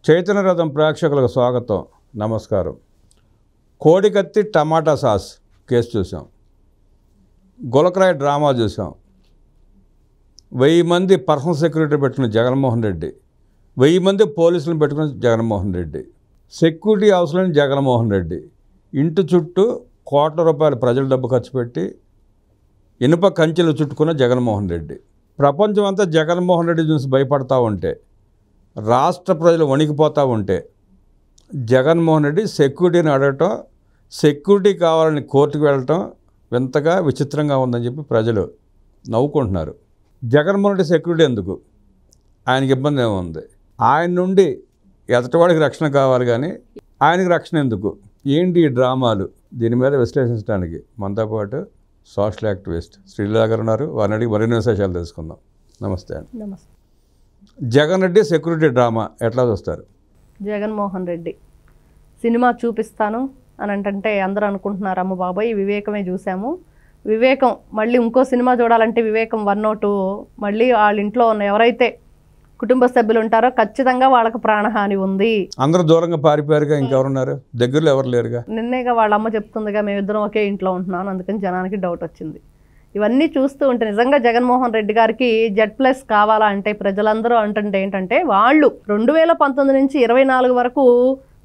చైతన్య రథం ప్రేక్షకులకు స్వాగతం, నమస్కారం. కోడికత్తి టమాటా సాస్ కేసు చూసాం, గులకరాయి డ్రామా చూసాం, 1000 మంది పర్సనల్ సెక్యూరిటీ పెట్టుకున్న జగన్మోహన్ రెడ్డి, 1000 మంది పోలీసులను పెట్టుకున్న జగన్మోహన్ రెడ్డి, సెక్యూరిటీ అవసరం జగన్మోహన్ రెడ్డి, ఇంటి చుట్టూ కోట్ల రూపాయలు ప్రజల డబ్బు ఖర్చు పెట్టి ఇనుప కంచెలు చుట్టుకున్న జగన్మోహన్ రెడ్డి. ప్రపంచం అంతా జగన్మోహన్ రెడ్డి చూసి భయపడతా ఉంటే, రాష్ట్ర ప్రజలు వణికిపోతూ ఉంటే, జగన్మోహన్ రెడ్డి సెక్యూరిటీని అడగటం, సెక్యూరిటీ కావాలని కోర్టుకు వెళ్ళటం వింతగా విచిత్రంగా ఉందని చెప్పి ప్రజలు నవ్వుకుంటున్నారు. జగన్మోహన్ రెడ్డి సెక్యూరిటీ ఎందుకు? ఆయనకి ఇబ్బంది ఏముంది? ఆయన నుండి ఎదటివాడికి రక్షణ కావాలి, కానీ ఆయనకి రక్షణ ఎందుకు? ఏంటి ఈ డ్రామాలు? దీని మీద విశ్లేషించడానికి మనతో పాటు సోషల్ యాక్టివిస్ట్ శ్రీలీల గారు ఉన్నారు. వారిని అడిగి మరిన్ని విశేషాలు తెలుసుకుందాం. నమస్తే అండి. నమస్తే. జగన్ రెడ్డి సెక్యూరిటీ డ్రామా ఎట్లా చూస్తారు? జగన్మోహన్ రెడ్డి సినిమా చూపిస్తాను అని అంటే అందరూ అనుకుంటున్నారు, అమ్మ బాబాయ్ వివేకమే చూసాము, వివేకం మళ్ళీ ఇంకో సినిమా చూడాలంటే వివేకం 102 మళ్ళీ వాళ్ళ ఇంట్లో ఉన్న ఎవరైతే కుటుంబ సభ్యులు ఉంటారో ఖచ్చితంగా వాళ్ళకి ప్రాణహాని ఉంది. అందరూ దూరంగా పారిపోయారుగా, ఇంకెవరున్నారు? దగ్గరలో ఎవరు లేరుగా. నిన్నేగా వాళ్ళ అమ్మ చెప్తుందిగా, మేమిద్దరం ఒకే ఇంట్లో ఉంటున్నాను, అందుకని జనానికి డౌట్ వచ్చింది. ఇవన్నీ చూస్తూ ఉంటే నిజంగా జగన్మోహన్ రెడ్డి గారికి Z+ కావాలా అంటే ప్రజలందరూ అంటుంటే ఏంటంటే, వాళ్ళు 2019 నుంచి 24 వరకు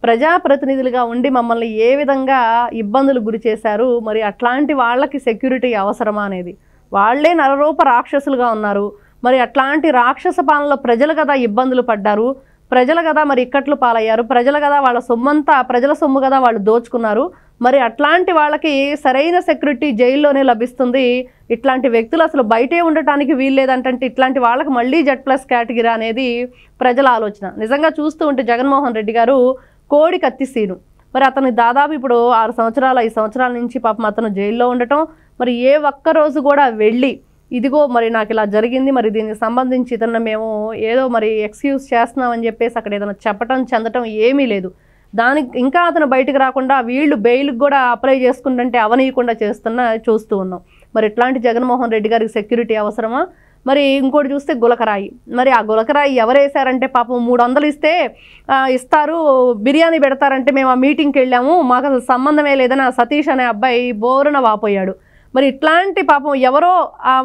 ప్రజాప్రతినిధులుగా ఉండి మమ్మల్ని ఏ విధంగా ఇబ్బందులు గురి చేశారు, మరి అట్లాంటి వాళ్ళకి సెక్యూరిటీ అవసరమా అనేది. వాళ్లే నరరూప రాక్షసులుగా ఉన్నారు, మరి అట్లాంటి రాక్షస పాలనలో ప్రజలు కదా ఇబ్బందులు పడ్డారు, ప్రజలు కదా మరి ఇక్కట్లు పాలయ్యారు, ప్రజలు కదా వాళ్ళ సొమ్మంతా ప్రజల సొమ్ము కదా వాళ్ళు దోచుకున్నారు. మరి అట్లాంటి వాళ్ళకి సరైన సెక్యూరిటీ జైల్లోనే లభిస్తుంది. ఇట్లాంటి వ్యక్తులు అసలు బయటే ఉండటానికి వీల్లేదంటే ఇట్లాంటి వాళ్ళకి మళ్ళీ Z+ కేటగిరీ అనేది ప్రజల ఆలోచన. నిజంగా చూస్తూ ఉంటే జగన్మోహన్ రెడ్డి గారు కోడి కత్తి సీను, మరి అతను దాదాపు ఇప్పుడు 5 సంవత్సరాల నుంచి పాపం అతను జైల్లో ఉండటం, మరి ఏ ఒక్కరోజు కూడా వెళ్ళి ఇదిగో మరి నాకు ఇలా జరిగింది, మరి దీనికి సంబంధించి ఇతను మేము ఏదో మరి ఎక్స్క్యూజ్ చేస్తున్నామని చెప్పేసి అక్కడ ఏదైనా చెందటం ఏమీ లేదు. దానికి ఇంకా అతను బయటకు రాకుండా వీళ్ళు బెయిల్కి కూడా అప్లై చేసుకుంటుంటే అవనీయకుండా చూస్తూ ఉన్నాం. మరి ఇట్లాంటి జగన్మోహన్ రెడ్డి గారికి సెక్యూరిటీ అవసరమా? మరి ఇంకోటి చూస్తే గులకరాయి, మరి ఆ గులకరాయి ఎవరు వేశారంటే పాపం 300 ఇస్తారు, బిర్యానీ పెడతారంటే మేము ఆ మీటింగ్కి వెళ్ళాము, మాకు అసలు సంబంధమే లేదని ఆ సతీష్ అనే అబ్బాయి బోరున వాపోయాడు. మరి ఇట్లాంటి పాపం ఎవరో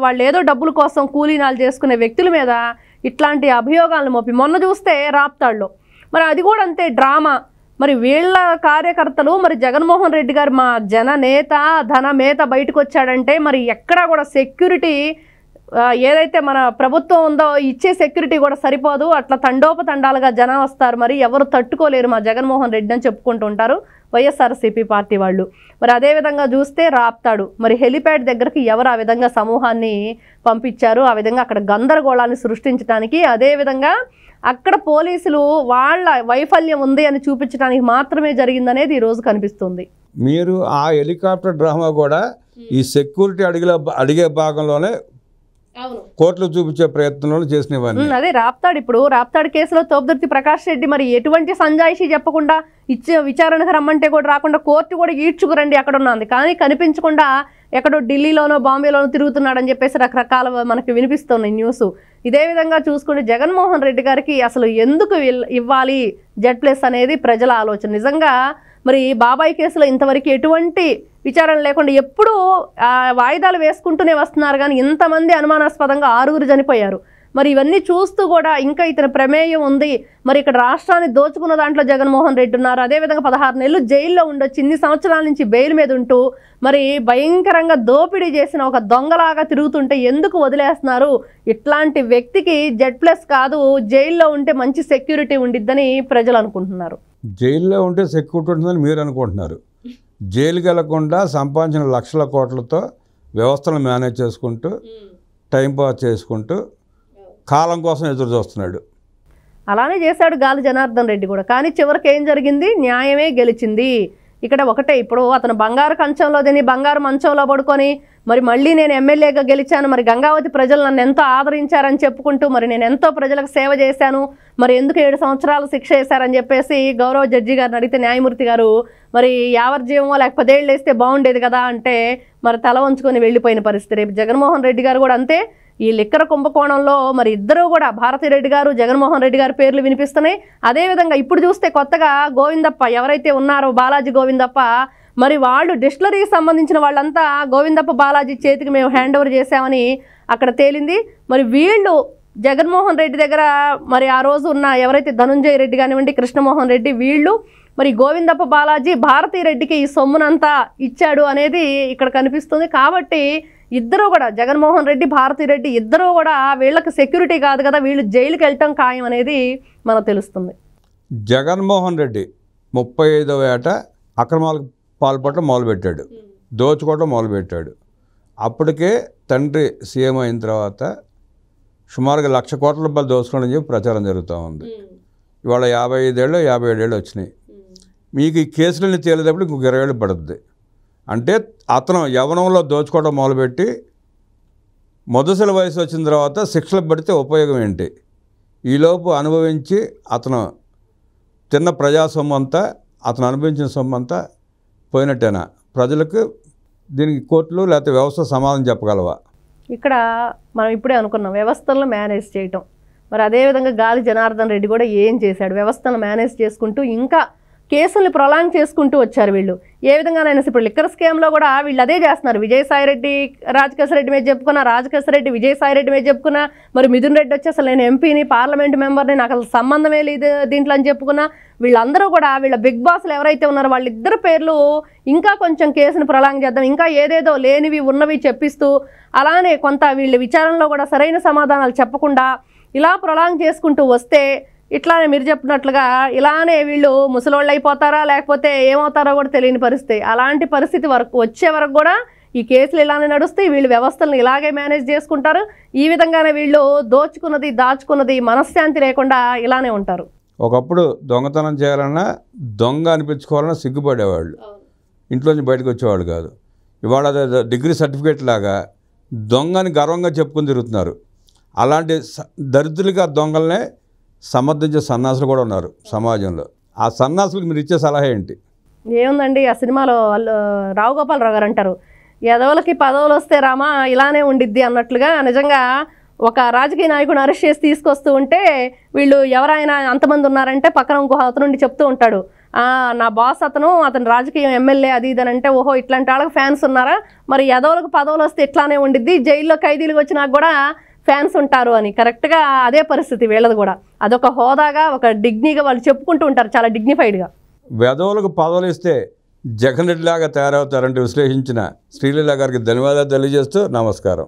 వాళ్ళు ఏదో డబ్బుల కోసం కూలీనాలు చేసుకునే వ్యక్తుల మీద ఇట్లాంటి అభియోగాలను మోపి, మొన్న చూస్తే రాప్తాడులో మరి అది కూడా అంతే డ్రామా. మరి వీళ్ళ కార్యకర్తలు మరి జగన్మోహన్ రెడ్డి గారు మా జననేత ధనమేత బయటకు వచ్చాడంటే మరి ఎక్కడా కూడా సెక్యూరిటీ ఏదైతే మన ప్రభుత్వం ఉందో ఇచ్చే సెక్యూరిటీ కూడా సరిపోదు, అట్లా తండోపతండాలుగా జనం వస్తారు, మరి ఎవరు తట్టుకోలేరు మా జగన్మోహన్ రెడ్డి అని చెప్పుకుంటూ ఉంటారు వైఎస్ఆర్సీపీ పార్టీ వాళ్ళు. మరి అదేవిధంగా చూస్తే రాప్తాడు, మరి హెలిప్యాడ్ దగ్గరికి ఎవరు ఆ విధంగా సమూహాన్ని పంపించారు, ఆ విధంగా అక్కడ గందరగోళాన్ని సృష్టించడానికి, అదేవిధంగా అక్కడ పోలీసులు వాళ్ళ వైఫల్యం ఉంది అని చూపించడానికి మాత్రమే జరిగిందనేది ఈరోజు కనిపిస్తుంది. మీరు ఆ హెలికాప్టర్ డ్రామా కూడా ఈ సెక్యూరిటీ అడిగే భాగంలోనే కోర్టులో చూపించే ప్రయత్నంలో చేసినవన్నీ. అదే రాప్తాడు, ఇప్పుడు రాప్తాడు కేసులో తోపుదుర్తి ప్రకాష్ రెడ్డి మరి ఎటువంటి సంజాయిషి చెప్పకుండా విచారణకు రమ్మంటే కూడా రాకుండా కోర్టు కూడా ఈడ్చుకురండి అక్కడ ఉన్నది, కానీ కనిపించకుండా ఎక్కడో ఢిల్లీలోనో బాంబేలోనో తిరుగుతున్నాడని చెప్పేసి రకరకాల మనకి వినిపిస్తున్నాయి న్యూస్. ఇదే విధంగా చూసుకుంటే జగన్మోహన్ రెడ్డి గారికి అసలు ఎందుకు ఇవ్వాలి Z+ అనేది ప్రజల ఆలోచన. నిజంగా మరి బాబాయ్ కేసులో ఇంతవరకు ఎటువంటి విచారణ లేకుండా ఎప్పుడూ వాయిదాలు వేసుకుంటూనే వస్తున్నారు, కానీ ఇంతమంది అనుమానాస్పదంగా 6 చనిపోయారు. మరి ఇవన్నీ చూస్తూ కూడా ఇంకా ఇతని ప్రమేయం ఉంది, మరి ఇక్కడ రాష్ట్రాన్ని దోచుకున్న దాంట్లో జగన్మోహన్ రెడ్డి ఉన్నారు, అదేవిధంగా 16 నెలలు జైల్లో ఉండొచ్చు, ఇన్ని సంవత్సరాల నుంచి బెయిల్ మీద ఉంటూ మరి భయంకరంగా దోపిడీ చేసిన ఒక దొంగలాగా తిరుగుతుంటే ఎందుకు వదిలేస్తున్నారు? ఇట్లాంటి వ్యక్తికి Z+ కాదు, జైల్లో ఉంటే మంచి సెక్యూరిటీ ఉండిద్దని ప్రజలు అనుకుంటున్నారు. జైల్లో ఉంటే సెక్యూరిటీ ఉంటుందని మీరు అనుకుంటున్నారు. జైలుకి వెళ్లకుండా సంపాదించిన లక్షల కోట్లతో వ్యవస్థను మేనేజ్ చేసుకుంటూ టైంపాస్ చేసుకుంటూ కాలం కోసం ఎదురు చూస్తున్నాడు. అలానే చేశాడు గాలి జనార్దన్ రెడ్డి కూడా, కానీ చివరికి ఏం జరిగింది? న్యాయమే గెలిచింది. ఇక్కడ ఒకటే, ఇప్పుడు అతను బంగారు కంచంలో తిని బంగారు మంచంలో పడుకొని మరి మళ్ళీ నేను ఎమ్మెల్యేగా గెలిచాను, మరి గంగావతి ప్రజలు నన్ను ఎంతో ఆదరించారని చెప్పుకుంటూ మరి నేను ఎంతో ప్రజలకు సేవ చేశాను, మరి ఎందుకు 7 సంవత్సరాలు శిక్ష వేశారని చెప్పేసి గౌరవ జడ్జి గారిని అడిగితే న్యాయమూర్తి గారు మరి యావజ్జీవమో లేక 10 ఏళ్ళు వేస్తే బాగుండేది కదా అంటే మరి తల వంచుకొని వెళ్ళిపోయిన పరిస్థితి. రేపు జగన్మోహన్ రెడ్డి గారు కూడా అంతే, ఈ లిక్కర్ కుంభకోణంలో మరి ఇద్దరూ కూడా భారతిరెడ్డి గారు జగన్మోహన్ రెడ్డి గారి పేర్లు వినిపిస్తున్నాయి. అదేవిధంగా ఇప్పుడు చూస్తే కొత్తగా గోవిందప్ప ఎవరైతే ఉన్నారో బాలాజీ గోవిందప్ప, మరి వాళ్ళు డిస్టిలరీకి సంబంధించిన వాళ్ళంతా గోవిందప్ప బాలాజీ చేతికి మేము హ్యాండ్ ఓవర్ చేశామని అక్కడ తేలింది. మరి వీళ్ళు జగన్మోహన్ రెడ్డి దగ్గర మరి ఆ రోజు ఉన్న ఎవరైతే ధనుంజయ రెడ్డి కానివ్వండి, కృష్ణమోహన్ రెడ్డి, వీళ్ళు మరి గోవిందప్ప బాలాజీ భారతిరెడ్డికి ఈ సొమ్మునంతా ఇచ్చాడు అనేది ఇక్కడ కనిపిస్తుంది. కాబట్టి ఇద్దరు కూడా జగన్మోహన్ రెడ్డి, భారతిరెడ్డి ఇద్దరూ కూడా వీళ్ళకి సెక్యూరిటీ కాదు కదా, వీళ్ళు జైలుకి వెళ్ళటం ఖాయం అనేది మనకు తెలుస్తుంది. జగన్మోహన్ రెడ్డి 35వ ఏట అక్రమాలకు పాల్పడటం మొదలుపెట్టాడు, దోచుకోవటం మొదలుపెట్టాడు. అప్పటికే తండ్రి సీఎం అయిన తర్వాత సుమారుగా 1,00,000 కోట్ల రూపాయలు దోచుకోవడం చెప్పి ప్రచారం జరుగుతూ ఉంది. ఇవాళ 55 ఏళ్ళు 57 ఏళ్ళు వచ్చినాయి. మీకు ఈ కేసులన్నీ తేలేటప్పుడు ఇంకొక 20 ఏళ్ళు పడుతుంది. అంటే అతను యవ్వనంలో దోచుకోవడం మొదలుపెట్టి మొదటి వయసు వచ్చిన తర్వాత శిక్షలు పడితే ఉపయోగం ఏంటి? ఈలోపు అనుభవించి అతను తిన్న ప్రజా సొమ్ము అంతా, అతను అనుభవించిన సొమ్ము అంతా పోయినట్టేనా? ప్రజలకు దీనికి కోర్టులు లేకపోతే వ్యవస్థ సమాధానం చెప్పగలవా? ఇక్కడ మనం ఇప్పుడే అనుకున్నాం వ్యవస్థలను మేనేజ్ చేయటం. మరి అదేవిధంగా గాలి జనార్దన్ రెడ్డి కూడా ఏం చేశాడు? వ్యవస్థను మేనేజ్ చేసుకుంటూ ఇంకా కేసుల్ని ప్రొలాంగ్ చేసుకుంటూ వచ్చారు వీళ్ళు. ఏ విధంగానైనా ఇప్పుడు లిక్కర్ స్కామ్లో కూడా వీళ్ళు అదే చేస్తున్నారు. విజయసాయిరెడ్డి రాజకేశ్వరరెడ్డి మీద చెప్పుకున్నా, రాజకేశ్వరరెడ్డి విజయసాయిరెడ్డి మీద చెప్పుకున్నా, మరి మిథున్ రెడ్డి వచ్చి అసలు నేను ఎంపీని, పార్లమెంట్ మెంబర్ని, నాకు అసలు సంబంధమే లేదు దీంట్లో అని చెప్పుకున్నా. వీళ్ళందరూ కూడా వీళ్ళ బిగ్ బాస్లు ఎవరైతే ఉన్నారో వాళ్ళిద్దరు పేర్లు ఇంకా కొంచెం కేసును ప్రొలాంగ్ చేద్దాం, ఇంకా ఏదేదో లేనివి ఉన్నవి చెప్పిస్తూ, అలానే కొంత వీళ్ళ విచారణలో కూడా సరైన సమాధానాలు చెప్పకుండా ఇలా ప్రొలాంగ్ చేసుకుంటూ వస్తే ఇట్లానే మీరు చెప్పినట్లుగా ఇలానే వీళ్ళు ముసలోళ్ళు అయిపోతారా లేకపోతే ఏమవుతారో కూడా తెలియని పరిస్థితి. అలాంటి పరిస్థితి వరకు వచ్చే వరకు కూడా ఈ కేసులు ఇలానే నడుస్తాయి. వీళ్ళు వ్యవస్థలను ఇలాగే మేనేజ్ చేసుకుంటారు. ఈ విధంగానే వీళ్ళు దోచుకున్నది దాచుకున్నది మనశ్శాంతి లేకుండా ఇలానే ఉంటారు. ఒకప్పుడు దొంగతనం చేయాలన్నా, దొంగ అనిపించుకోవాలన్నా సిగ్గుపడేవాళ్ళు, ఇంట్లోంచి బయటకు వచ్చేవాళ్ళు కాదు. ఇవాళ డిగ్రీ సర్టిఫికేట్ లాగా దొంగని గర్వంగా చెప్పుకొని తిరుగుతున్నారు. అలాంటి దరిద్రులుగా దొంగలనే సమర్థించే సన్నాసులు కూడా ఉన్నారు సమాజంలో. ఆ సన్నాసులకు మీరు ఇచ్చే సలహా ఏంటి? ఏముందండి, ఆ సినిమాలో వాళ్ళు రావు గోపాలరావు గారు అంటారు, ఎదవలకి పదవులు వస్తే రామా ఇలానే ఉండిద్ది అన్నట్లుగా. నిజంగా ఒక రాజకీయ నాయకుడిని అరెస్ట్ చేసి తీసుకొస్తూ ఉంటే వీళ్ళు ఎవరైనా అంతమంది ఉన్నారంటే పక్కన ఇంకో అతను నుండి చెప్తూ ఉంటాడు, నా బాస్ అతను రాజకీయం ఎమ్మెల్యే అది ఇది అని అంటే, ఓహో ఇట్లాంటి వాళ్ళకి ఫ్యాన్స్ ఉన్నారా, మరి ఎదవలకు పదవులు వస్తే ఇట్లానే ఉండిద్ది, జైల్లో ఖైదీలకు వచ్చినాక కూడా ఫ్యాన్స్ ఉంటారు అని. కరెక్ట్గా అదే పరిస్థితి వీళ్ళది కూడా. అదొక హోదాగా, ఒక డిగ్నీగా వాళ్ళు చెప్పుకుంటూ ఉంటారు, చాలా డిగ్నిఫైడ్గా. వెధవులకు పదవులు ఇస్తే జగన్ రెడ్డి లాగా తయారవుతారంటే విశ్లేషించిన శ్రీలీల గారికి ధన్యవాదాలు తెలియజేస్తూ నమస్కారం.